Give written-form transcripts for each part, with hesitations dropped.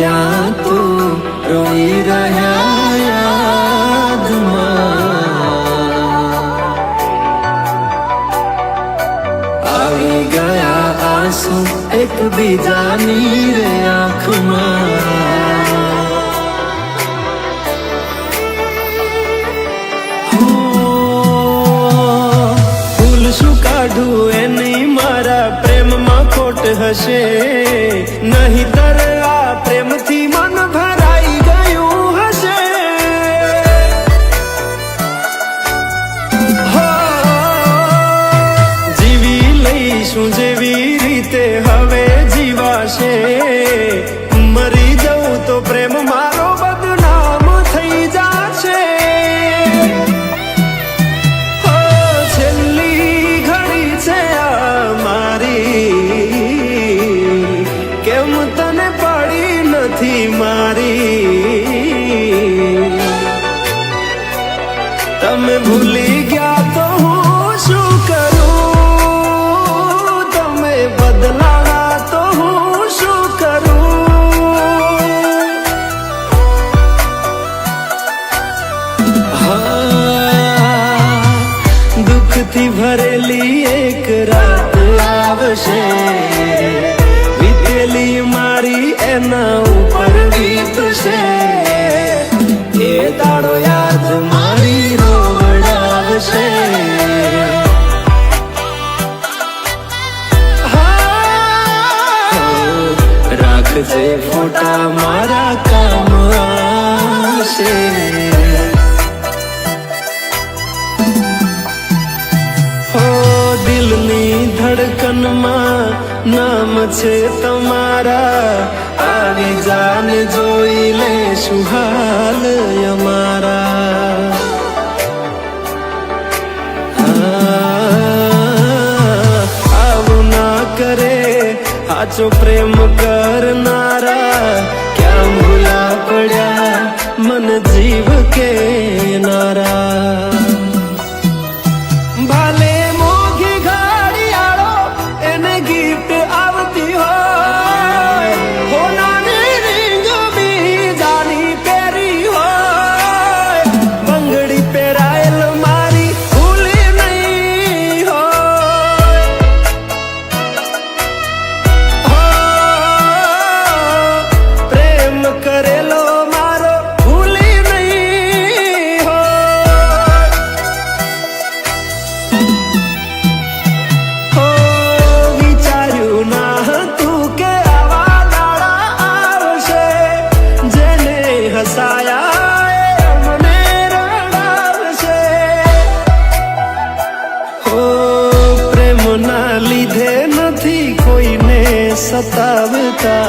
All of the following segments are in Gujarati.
ત્યાં તું રોઈ રહ્યા યાદમાં આવી ગયા આંસુ એકબીજાની રે આંખમાં ફૂલ શું કાઢું એની મારા પ્રેમમાં ખોટ હશે નહીંતર આ પ્રેમથી મન ભરાઈ ગયું હશે જીવી લઈશું જેવી રીતે હવે જીવાશે મરી જવું તો પ્રેમ મારો બદનામ થઈ જાશે છેલ્લી ઘડી છે આ મારી કેમ તને પડી નથી મારી તમે ભૂલી ગયા તો હું શું કરું તમે બદલાવા તો હું શું કરું દુઃખથી ભરેલી એક રાત આવશે વીતેલી મારી એના ઉપર વીતશે એ દાડો યાદ મારી રોવડાવશે રાખજે ફોટા મારા કામ આવશે દિલની ધડકનમાં નામ છે તમારા આવી જાન જોઈ લેશું હાલ અમારા આવું ના કરે સાચો પ્રેમ કરનારા ક્યાં ભૂલા પડ્યા મન જીવ કે નારા ભાલે મોઘી ઘડિયાળો એને ગિફ્ટ આવતી હોય હોનાની રીંગ બીજાની પહેરી હોય બંગડી પહેરાયેલ મારી ભૂલી નહીં હોય પ્રેમ કરેલો મારો ભૂલી નહીં હોય વિચાર્યું ના હતું કે આવા દાડા આવશે જેને હસાયા એ મને રડાવશે પ્રેમના લીધે નથી કોઈને સતાવતા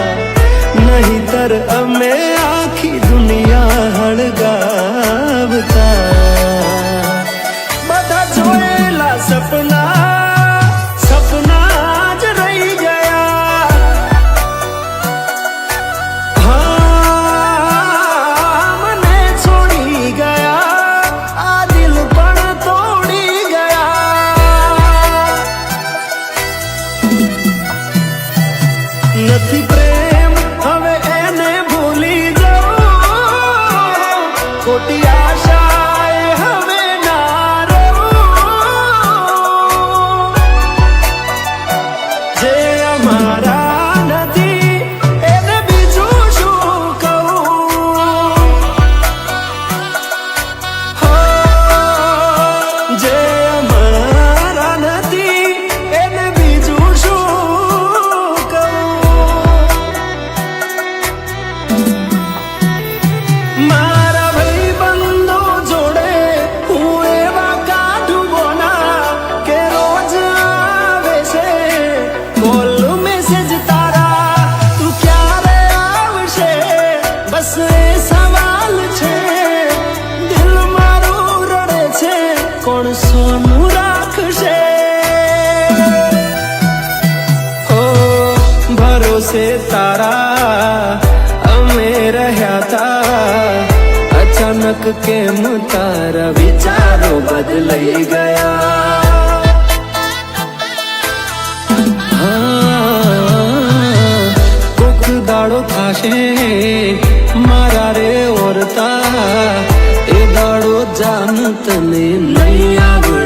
નહીંતર અમે આખી દુનિયા હળગાવતા બધા જોયેલા સપના જ રહી ગયા મને છોડી ગયા આ દિલ પણ તોડી ગયા નથી પ્રેમ હવે એને ભૂલી જાઉં ખોટી આશાએ હવે ના રહું જે અમારા નથી એને બીજું શું કહું જે અમારા નથી એને બીજું શું મારા ભાઈબંધો જોડે હું એવા કાઢું બોના કે રોજ આવે છે કોલ મેસેજ તારા તું ક્યારે આવશે બસ એ સવાલ છે દિલ મારું રડે છે કોણ સોનું રાખશે ભરોસે તારા અમે રહ્યા તા અચાનક કેમ તારા વિચારો બદલાઈ ગયા કોક દાડો થાશે મારા રે ઓરતા, એ દાડો જાન તને નહીં આવે.